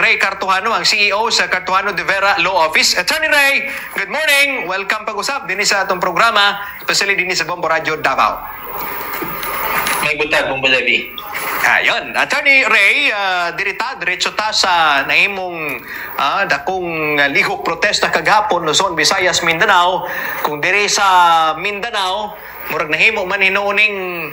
Ray Cartuhano, ang CEO sa Cartuhano de Vera Law Office. Attorney Ray, good morning. Welcome pag-usap din sa atong programa, especially din sa Bombo Radio Davao. May buntag, Bombo Levi. Ayun, Attorney Ray, diretso ta sa naimong dakong lihok protesta kagapon Luzon, Visayas, Mindanao. Kung diri sa Mindanao, murag nahimo man hinuuning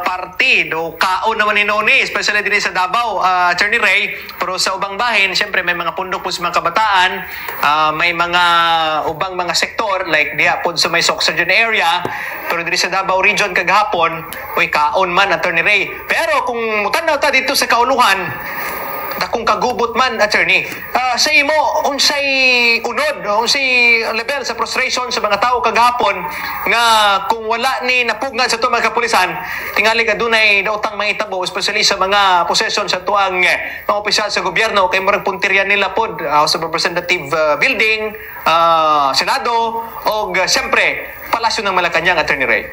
partido, kaon naman hinuuni, especially din sa Davao, Attorney Ray. Pero sa ubang bahin, siyempre may mga pundok po sa mga kabataan, may mga ubang mga sektor, like diya po sa may Soxagen area, pero diri sa Davao region kagahapon, kaon man, Attorney Ray. Pero kung mutanaw ta dito sa kauluhan, dakong kagubot man, Attorney, sa imo, unsay unod, unsay level sa frustration sa mga tao kagahapon nga kung wala ni napugnan sa ito mga kapulisan, tingali ka dunay daotang mga itabo, especially sa mga posesyon sa tuang mga opisyal sa gobyerno, kay marag puntiryan nila pod sa Representative Building, Senado, o siyempre, Palasyo ng Malacanang, Attorney Ray.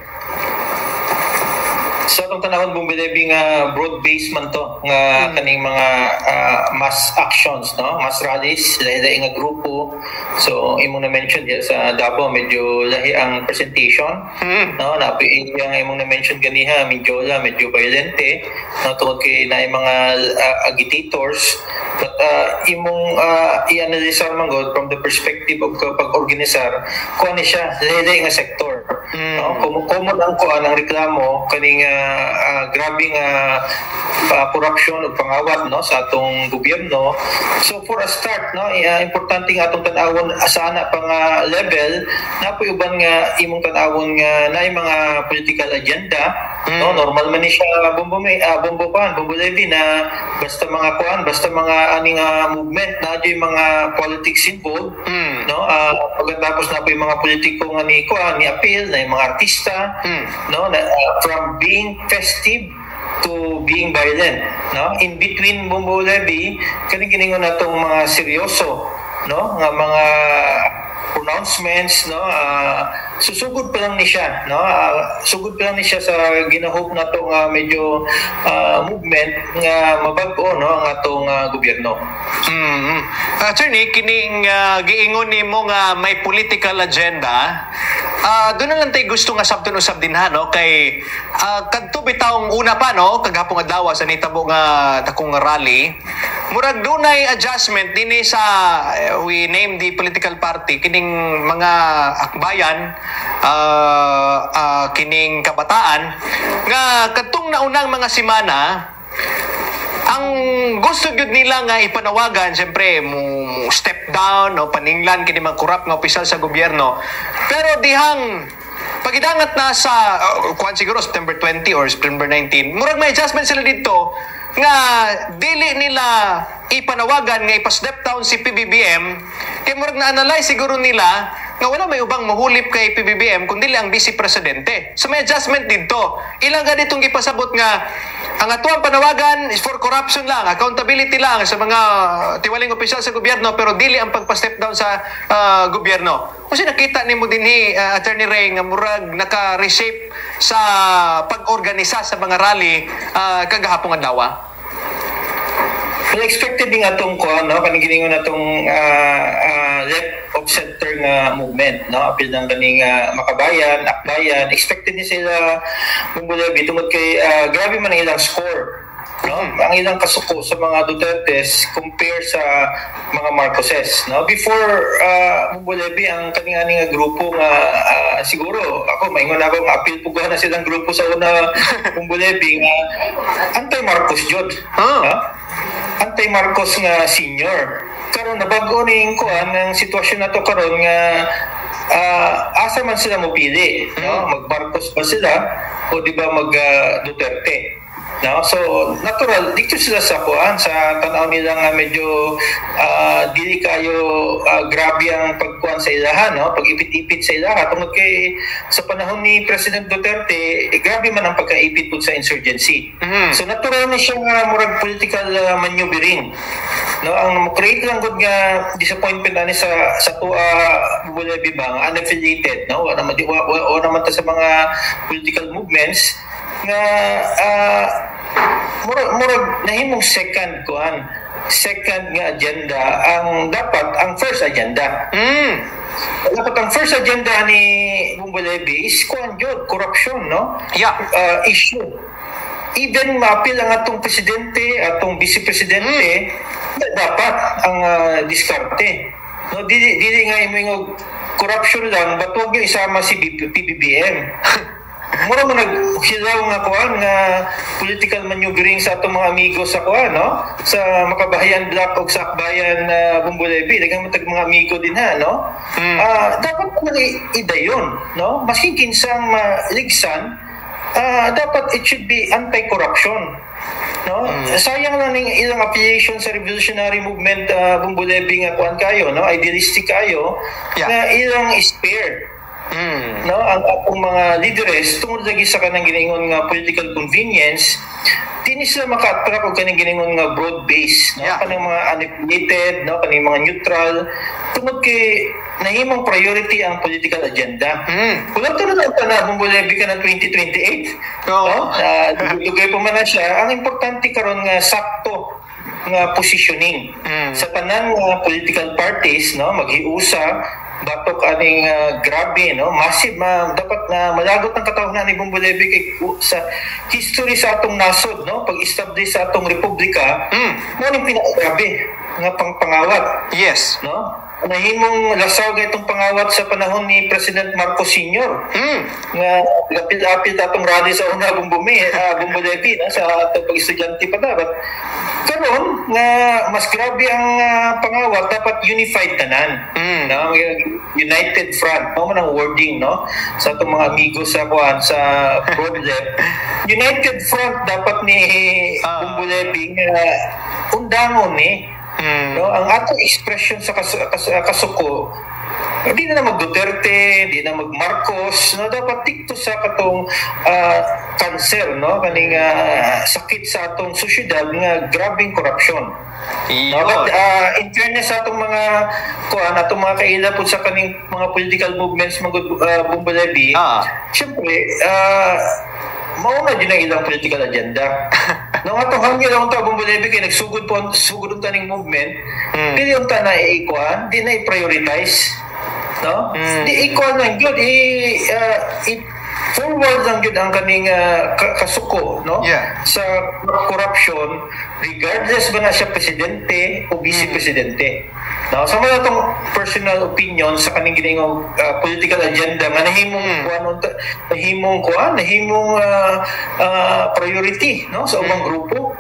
Sa itong tanahon, Bombo Levi, nga broad-based man to, nga kaning mga mass actions, no? Mass rallies, lahi-lahi nga grupo. So, imong na-mention diya sa Davao, medyo lahi ang presentation, no? Napi ang imong na-mention ganiha, medyo violente, no? Tungod kay na mga agitators. But imong i-analyze man god from the perspective of pag-organisar, kuha ni siya, lahi-lahi nga sektor. No? Common ang kuha ng reklamo, kaning grabing corruption o pangawat, no, sa atong gobyerno. So for a start, no, importante nga atong tan-awon sa ana pang level na po uban nga imong tan-awon nga na mga political agenda, no, normal man ni siya Bombo Levi, na basta mga kuan, basta mga aning movement na di mga politics involved, no, pagkatapos na po yung mga politiko nga ni kuan ni appeal na yung mga artista, no, na, from being festive to being violent, no, in between, Bombo Levi, kiningon na itong mga seryoso, no, nga mga pronouncements, no, susugod pa lang ni siya, no, sugod pa lang ni siya sa ginahop na itong medyo movement nga mabag-o, no, ang atong gobyerno. Attorney, kining giingon nimo nga may political agenda, doon na lang tayo gusto nga sabton-usab din ha, no, kay kadto bitawng una pa, no, kagahapon nga dawa sa nitabo nga dakong rally, murag dunay adjustment dinhi sa we name the political party, kining mga akbayan, kining kabataan nga kadtong naunang mga semana, ang gusto gyud nila nga ipanawagan, siyempre mo step down o paninglan kini mga korap nga opisyal sa gobyerno. Pero dihang pagidangat na sa kuan siguro September 20 or September 19, murag may adjustment sila dito nga dili nila ipanawagan nga ipa-step down si PBBM, kay murag na-analyze siguro nila nga wala may ubang mahulip kay PBBM kundi ang Vice Presidente. So may adjustment dito. Ilang ga ditong ipasabot nga ang atuang panawagan is for corruption lang, accountability lang sa mga tiwaling opisyal sa gobyerno, pero dili ang pagpa-step down sa gobyerno. Kasi nakita nimo dinhi, Attorney Ray, nga murag naka-reshape sa pag-organisa sa mga rally kagahapon nga dawa. Expected din atong kuan, no, kaniginingon atong left of center nga movement, no, apil ng kaning makabayan, akbayan, expected ni sila Bombo Levi tungod kay grabe man ang ilang score, no, ang ilang kasuko sa mga Dutertes compare sa mga Marcoses, no. Before Bombo Levi, ang kaning nga grupo nga siguro ako maingon ako nga apil puguhan na silang grupo sa una Bombo Levi nga anti-Marcos jud, anti-Marcos nga senior. Karon nabago ning kuan ang sitwasyon nato karon nga asa man sila mopili, no, mag-Marcos ba sila o di ba mag Duterte, no? So natural dito sila sa kuan, sa tanaw nila nga medyo dili kayo grabe ang pagkuan sa ilahan, no, pag-ipit-ipit sa ilahan tungod kay sa panahon ni President Duterte, grabe man ang pagkaipit pud sa insurgency. So natural ni siya nga murag political maneuvering, no, ang create lang gud nga disappointment ani sa Bombo Levi ba unaffiliated, no, wala naman ta sa mga political movements nga murag nahimong second kuan second nga agenda ang dapat ang first agenda. Dapat ang first agenda ni Bumbulebi is corruption, no? Yeah. Issue. Even maapil ang atong presidente, atong vice-presidente, dapat ang diskarte. No, dili nga imong corruption lang, but wag yung isama si PBBM. Mura mo naghilaw nga kuan nga political maneuvering sa atong mga amigo sa kuan, no? Sa Makabahayan Black ug sa Akbayan Bumbulebi, daghang matag mga amigo din ha, no? Dapat mo idayon, no? Maski kinsang ligsan, dapat it should be anti-corruption, no? Sayang lang ning ilang affiliation sa revolutionary movement Bumbulebi nga kuan kayo, no? Idealistic kayo na ilang spare. No, ang atong mga leaders tungod lagi sa kanang giningon nga political convenience, dini sila maka-attract og kanang giningon nga broad base, no? Kanang mga unaffiliated, no, kanang mga neutral, tungod kay nahimong priority ang political agenda. Kung to na tanan Bumbulebi ka ng 2028, no? Dugay pa man na siya. Ang importante karon nga sakto nga positioning sa tanan nga political parties, no, maghiusa batok aning grabe, no, massive dapat na malagot ng katawhan ni Bumbulebi kay sa history sa atong nasod, no, pag-establish sa atong republika, mo ning pinakagrabe nga pangawat. Yes, no, nahimong lasaw itong pangawat sa panahon ni President Marcos Sr. Nga lapil-apil atong rally sa una Bumbulebi, no, sa atong pag-estudyante pa dapat karon nga mas grabe ang pangawat, dapat unified tanan, no, united front, no, man ang wording, no, sa atong mga amigos sa kuan sa broad left. United front dapat ni Bumbulebi nga undangon ni, no, ang atong expression sa kasuko. Di na mag Duterte, di na mag Marcos, no, dapat tikto sa katong cancer, no, kaning sakit sa atong sosyedad nga grabing korupsyon. No, but in fairness sa atong mga atong mga kaila po sa kaning mga political movements Bumbulebi, syempre mauna din ang ilang political agenda. Nung atong hangin ang Bumbulebi kay nagsugod ang taning movement, dili yung na i-ikuan, di na i-prioritize, no? Di equal lang yun, forward lang yun ang kaning kasuko, no? Sa corruption, regardless ba na siya presidente o vice-presidente. No, sa mga itong personal opinion sa kaning giningong political agenda nga nahimong priority, no, sa ubang grupo.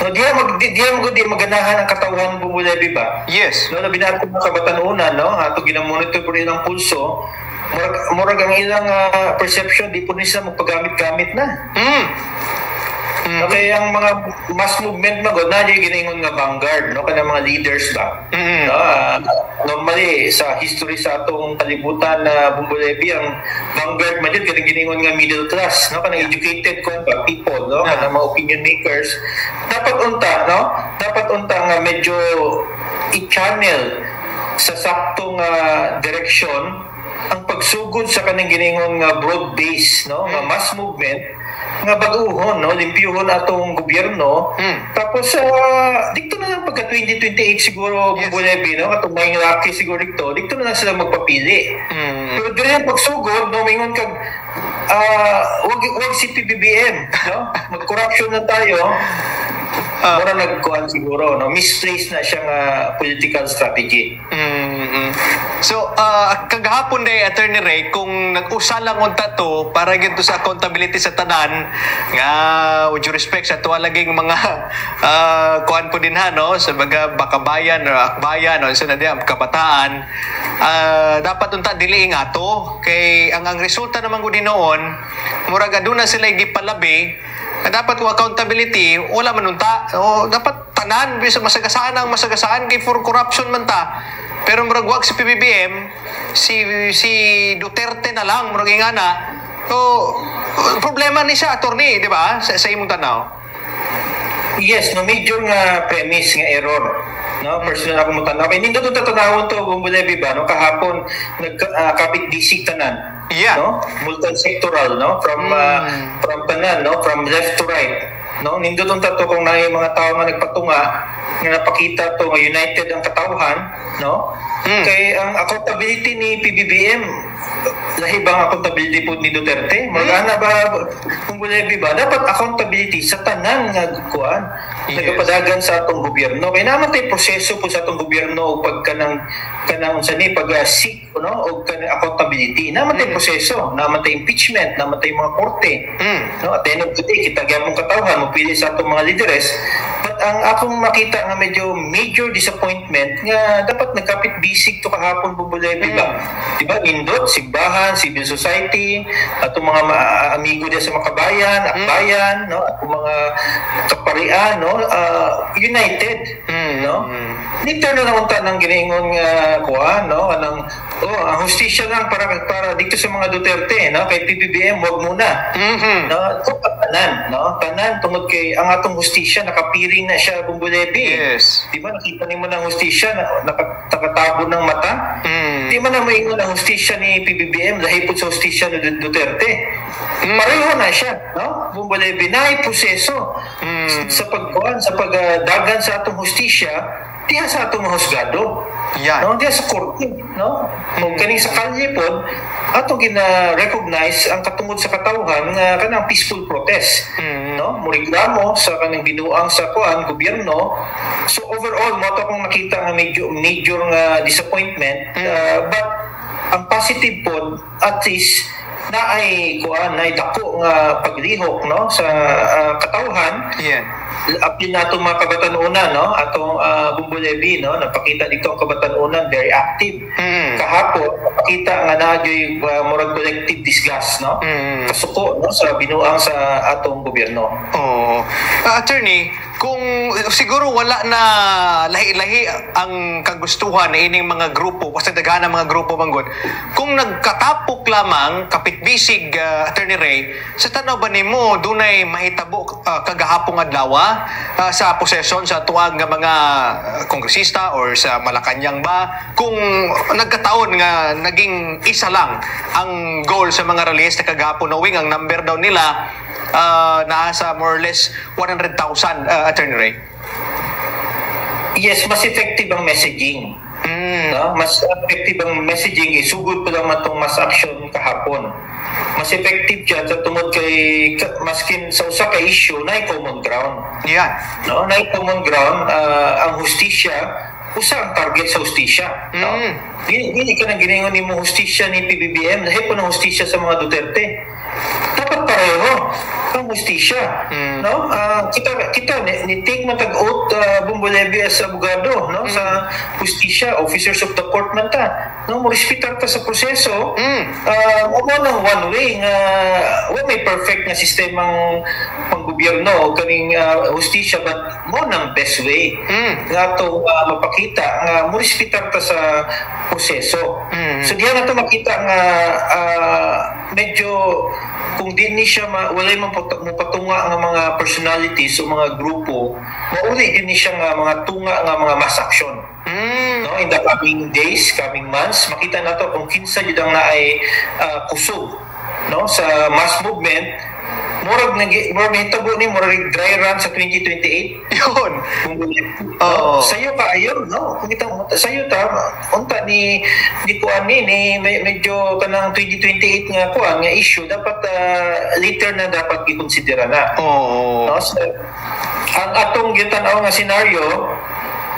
No, di maganahan ang katawhan Bumbulebi ba? Yes. No, labi na mga kabatanunan, no, ato ginamonitor po nilang pulso. Murag ang ilang perception, di po nila magpagamit-gamit na. Okay, ang mga mass movement magod na yung giningon nga vanguard, no, kanang mga leaders ba. No, normally sa history sa atong kalibutan na Bumbulebi, ang vanguard man jud kanang giningon nga middle class, no, kanang educated people, no, kanang mga opinion makers. Dapat unta nga medyo i-channel sa saktong direksyon ang pagsugod sa kanang giningon nga broad base, no, nga mass movement nga baguhon, no, limpyuhon atong gobyerno. Tapos dito na lang pagka 2028 siguro Bumbulebi, no, atong mga laki siguro dito na lang sila magpapili. Pero dili ang pagsugod, no, mingon kag wag si PBBM, no, mag-corruption na tayo. Mura nagkuhan siguro, no, misplaced na siyang political strategy. So, kagahapon day, Attorney Ray, kung nag-usa lang unta to para gito sa accountability sa tanan, nga with due respect sa tuwa laging mga kuhan po din ha, no, sa mga bakabayan o akbayan o sa nadya kabataan, dapat unta dili nga to kay ang resulta naman ko din noon, murag aduna sila gipalabi. Dapat ko accountability, wala manunta. O dapat tanan bisa masagasaan kay for corruption man ta. Pero murag wag si PBBM, si Duterte na lang murag ingana. So problema ni siya, attorney, di ba? Sa imong tanaw. Yes, no, major nga premise nga error. No, personal ako mo tanaw. Kaya nindot ito tanawon to Bumbulebi ba, no, kahapon nagkapit disig tanan. Yeah. No, multi-sectoral, no, from tanan, no, from left to right. no, nindot unta to kung naay mga tao nga nagpatunga nga napakita to nga united ang katawhan, no? Kay ang accountability ni PBBM lahi bang accountability po ni Duterte? Magana ba kung Bulebi ba dapat accountability sa tanan nga kuan nagapadagan sa atong gobyerno. Kay naman tay proseso po sa atong gobyerno pag kanang sa ni pag seek no o kanang accountability. Naman tay proseso, naman tay impeachment, naman tay mga korte. No, at the end of the day kita gyapon katawhan mo pili sa atong mga leaders. But ang akong makita nga medyo major disappointment nga dapat nagkapit bisig to kahapon Bulebi ba? Diba indot simbahan, civil society, atong mga amigo diya sa makabayan, akbayan, no, atong mga kaparian, no, united, no. Dito na naunta ng ginaingon nga kuan, no, anang ang hustisya lang para dito sa mga Duterte, no, kay PBBM wag muna. No, tanan tungod kay ang atong hustisya nakapiring na siya Bulebi. Yes. Di ba nakita nimo ng hustisya nakatabo ng mata? Di man na maingon ang hustisya ni PBBM dahil po sa hustisya ni Duterte. Pareho na siya, no? Bulebi na proseso sa pagkuhan, sa pagdagan sa atong hustisya, diha sa atong mga husgado. Yan. No, diha sa korte, no? Kung kaning sa kalye pod, atong gina-recognize ang katungod sa katawhan nga kanang peaceful protest. No? Muriklamo sa kanang binuang sa kuan gobyerno. So overall, mo to kung nakita nga major nga disappointment, but ang positive pod at least na ay kuan na dako nga paglihok no sa katawhan. Apil nato mga kabatanunan, no, atong Bulebi, no, napakita dito ang kabatanunan very active. Kahapon napakita nga nadyoy murag collective disgust, no, kasuko no sa binuang sa atong gobyerno. Attorney, kung siguro wala na lahi-lahi ang kagustuhan na ining mga grupo kasi daghan mga grupo manggod, kung nagkatapok lamang kapitbisig, Attorney Ray, sa tanaw ba nimo dunay mahitabo kagahapong adlaw sa posesyon sa tuwag nga mga kongresista or sa Malacanang ba kung nagkataon nga naging isa lang ang goal sa mga rallyista kagahapon, knowing ang number daw nila nasa more or less 100,000, Attorney Ray? Yes, mas effective ang messaging. No? Mas effective ang messaging. Sugod pa lang itong mass action kahapon. Mas effective dyan sa tungod kay maskin sa usa ka issue na common ground. No? Na common ground, ang hustisya, usa ang target sa hustisya. No? Dili ka nang giningon ni mo hustisya ni PBBM, dahil po ng hustisya sa mga Duterte. Dapat pareho ang hustisya, no? Kita ni take matag-oath Bulebi as abogado, no, sa hustisya, officers of the court man ta, no, mo respetar ta sa proseso. Mo nang one way nga may perfect nga sistemang panggobyerno kaning hustisya, but mo nang best way nga to mapakita nga mo respetar ta sa proseso. So diyan nato makita nga medyo kung di ni siya walay mapatunga nga mga personalities o mga grupo, mauli din ni siya nga mga tunga nga mga mass action. No, in the coming days, coming months, makita nato kung kinsa jud ang naay kusog, no, sa mass movement. Murag nahitabo ni murag dry run sa 2028 yun. Sayo ka ayon, no, kung kita sayo ta unta ni kuan ni medyo kanang 2028 nga kuan nga issue dapat later na dapat i-consider na. No, so, ang atong gitanaw nga scenario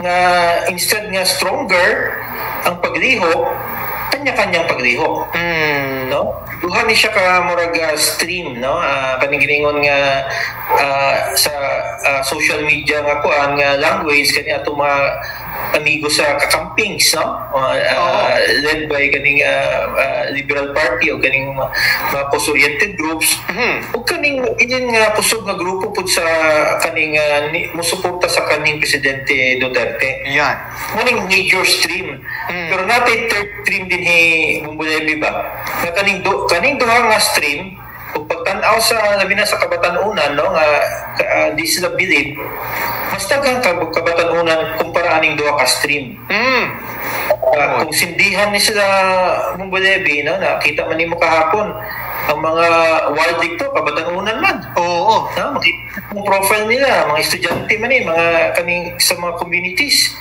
nga instead nga stronger ang paglihok, kanya-kanyang paglihok. No, duha ni siya ka murag stream, no, kaning giningon nga sa social media nga kuan nga language kani ato mga amigo sa kakampings, no, led by kaning Liberal Party o kaning mga cause-oriented groups o kaning ining kusog nga grupo pud sa kaning musuporta sa kaning presidente Duterte. Muning major stream, pero natay third stream din Bulebi ba nga kaning duha nga stream kung pagtan-aw sa labi na sa kabatanunan, no, nga di sila believe mas daghang kabatanunan kumpara aning duha ka stream. Kung sindihan ni sila Bulebi, no, nakita man nimo kahapon ang mga wild dicto kabatanunan man. Oo. No, makita yung profile nila, mga estudyante man mga kaning sa mga communities.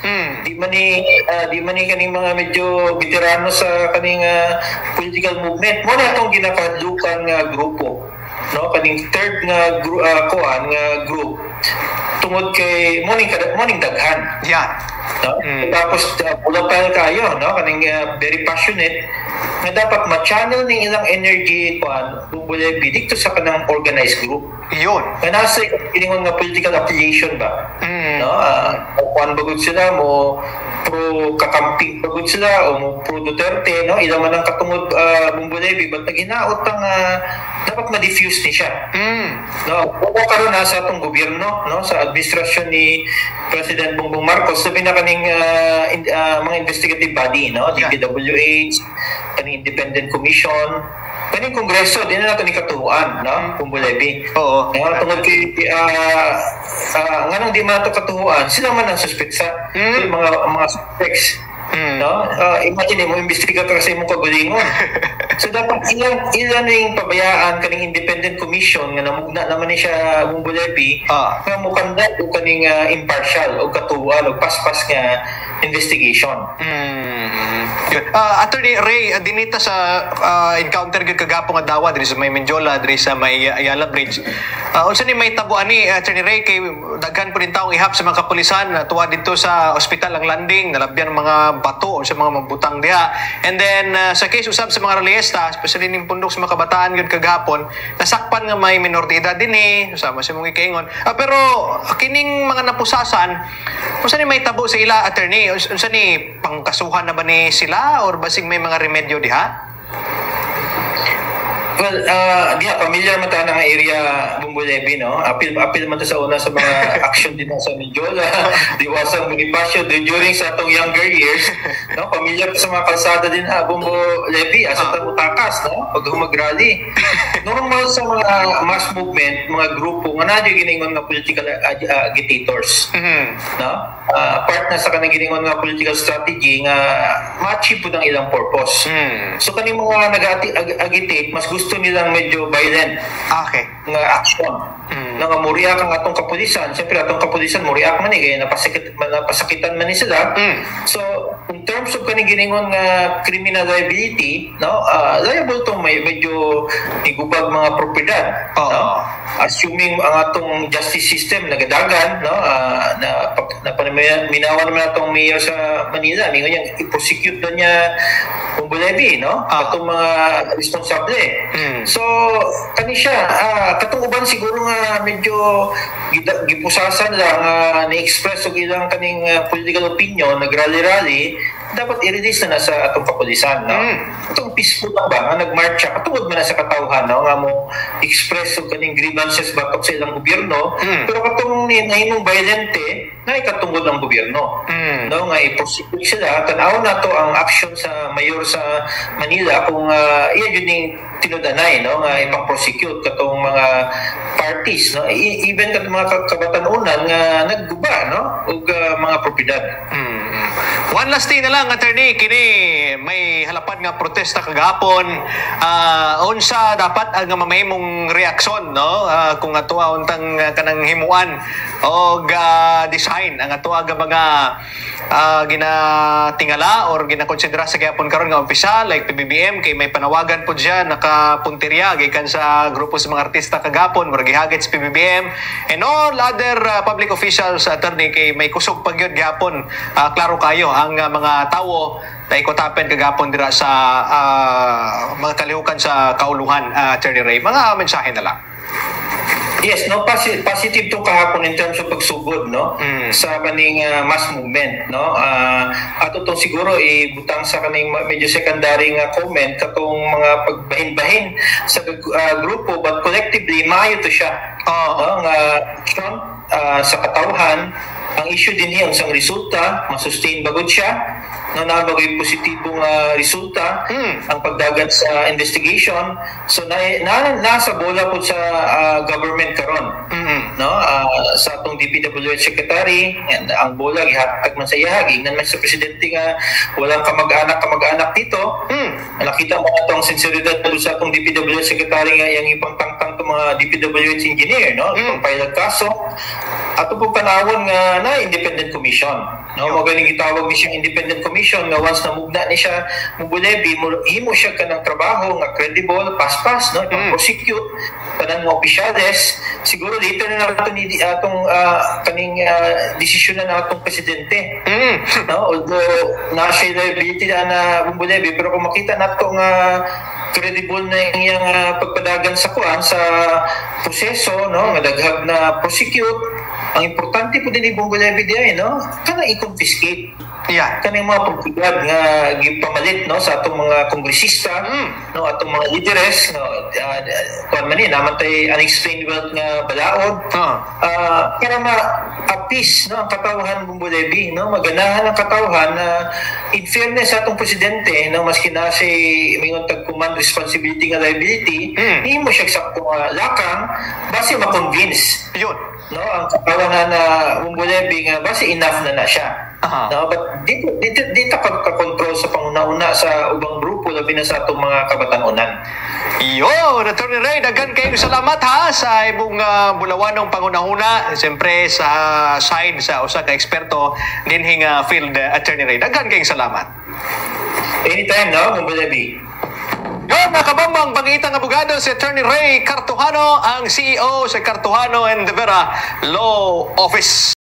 Di man kaning mga medyo veterano sa kaning political movement. Mo na itong ginakadlukan nga grupo. No, kaning third nga group tungod kay morning daghan. Yeah. No? Tapos pulapal kayo, no? Kaning very passionate nga dapat ma-channel ning ilang energy bumulay dito sa kanang organized group. Iyon. Nga nasa iningon nga political affiliation ba? No? Kuan bagod sila mo pro kakamping bagod sila o mo pro Duterte, no? Ilang man ang katungod bumulay but naginaot ang dapat ma-diffuse ni siya. No? Kung karon sa atong gobyerno, no? Sa administrasyon ni President Bongbong Marcos, sabi na kaning mga investigative body, no? DPWH, kaning independent commission, kaning kongreso, din na nato ni katuhuan, no? Kumbulebi. Oo. Tungod kay nganong di man nato katuhuan, sila man ang suspetsa. Mga suspects. No? Imagine mo imbestiga ka sa imong kagalingon. So dapat ilan ning pabayaan kaning independent commission nga namugna naman ni siya Bumbulebi nga mo kandat o kaning impartial o katuwal o paspas nga investigation. Attorney Ray, dinita sa encounter gyud kagapon nga dawa diri sa may Menjola, diri sa may Ayala Bridge. Unsa ni may tabuan ni Attorney Ray kay daghan po din taong ihap sa mga kapulisan tuwa dito sa ospital ang landing, nalabyan mga bato o sa mga mabutang diha. And then sa case usab sa mga rallyesta, especially ning pundok sa mga kabataan gyud kagahapon, nasakpan nga may minor de edad dinhi, sama sa mga ikaingon. Pero kining mga napusasan, unsa ni may tabo sa ila, attorney? Unsa ni pangkasuhan na ba ni sila or basig may mga remedyo diha? Well, diya, familiar man tayo ng area Bumbulebi, no? Apil man ta sa una sa mga action din sa Menjola, Diwasang Bonifacio, during sa atong younger years, no? Familiar sa mga kalsada din Bumbulebi, asa ta utakas, no? Pag mag-rally. Normal sa mga mass movement, mga grupo, nga nadyo giningon nga political agitators. No? Part na sa kanang giningon nga political strategy nga ma-achieve po ng ilang purpose. So kaning mga nag-agitate, mas gusto nilang medyo violent nga action. Nga muriak ang atong kapulisan. Siyempre atong kapulisan muriak man kaya napasakitan man ni sila. So in terms of kaning giningon nga criminal liability, no, liable tong medyo igubag mga propiedad, no? Assuming ang atong justice system nagadagan, no, minawan naman atong mayor sa Manila, mingon niya i-prosecute na niya Bumbulebi, no? Atong mga responsable. So kani siya katong uban siguro nga medyo gipusasan lang na-express og ilang kaning political opinion, nag-rally dapat i-release na sa atong kapulisan, no? Itong peaceful lang ba nga nagmarcha katungod man sa katawhan, no, nga mo express og kaning grievances batok sa ilang gobyerno, pero katong nahimong violente na ikatungod ang gobyerno, no, nga i-prosecute sila. Tanaw na to ang action sa mayor sa Manila kung iya yun yung tinudanay, no, nga ipang-prosecute katong mga parties, no, even katong mga kabatanunan nga nagguba, no, og mga propiedad. One last thing na lang, attorney, kini may halapan nga protesta kagapon. Unsa dapat ang mamahimong reaksyon, no? Kung atuwa untang kanang himuan o design ang atuwa nga mga ginatingala or ginakonsidera sa gapon karon nga opisyal like PBBM kay may panawagan po diyan nakapuntirya gikan sa grupo sa mga artista kagapon murag gihagit sa PBBM and all other public officials, attorney, kay may kusog pagyud gihapon. Klaro kayo ang mga tawo na ikotapen kagapon dira sa mga kalihukan sa kauluhan, Attorney Ray. Mga mensahe na lang. Yes, no, positive to kahapon in terms of pagsugod, no, sa kaning mass movement, no. Ato to siguro ibutang sa kaning medyo secondary nga comment katong mga pagbahin-bahin sa grupo, but collectively maayo to siya, no, nga sa katawhan. Ang issue din niya ang resulta masustain bagod siya, no, nabagay positibong resulta ang pagdagat sa investigation. So nasa bola po sa government karon, no, sa atong DPWH secretary, and ang bola gihatag man sa iya, gingnan man sa presidente nga walang kamag-anak dito. Nakita mo atong sinseridad sa atong DPWH secretary nga yang ipangtangtang mga mga DPWH engineer, no? Ipang-file kaso ato po panahon nga na independent commission, no? Mo ganing gitawag ni siyang independent commission nga once na mugna ni siya mubulebi himo siya kanang trabaho nga credible, paspas, no? Prosecute kanang mga opisyales. Siguro later na nato ni atong kaning desisyon na natong presidente, no? Although na siya liability na mubulebi, pero kung makita nato nga credible na iyang pagpadagan sa kuan sa proseso, no, nga daghang na prosecute, ang importante po din ibong Bulebi diay, no, kana i-confiscate kanang mga pagkugad nga gipamalit, no, sa atong mga kongresista, no, atong mga leaders, no, kuan man ni naman tay unexplained wealth nga balaod, para ma-appease, no, ang katawhan ng Bulebi, no, maganahan ang katawhan na in fairness sa atong presidente, no, maski na si mingon tag-command responsibility nga liability, hindi mo siya sa lakang base ma-convince yun, no, ang katawhan na Bulebi nga base enough na siya. No, but dito pagka-control sa panguna-una sa ubang grupo labi na sa atong mga kabatanunan. Yo, Attorney Ray, daghan kayo salamat ha sa imong bulawanong panguna-una, siyempre sa side sa usa ka eksperto dinhing field, Attorney Ray. Daghan kayong salamat. Anytime, no, Bulebi. Yon, nakabambang pangitang abogado si Attorney Ray Cartujano, ang CEO sa Cartujano and De Vera Law Office.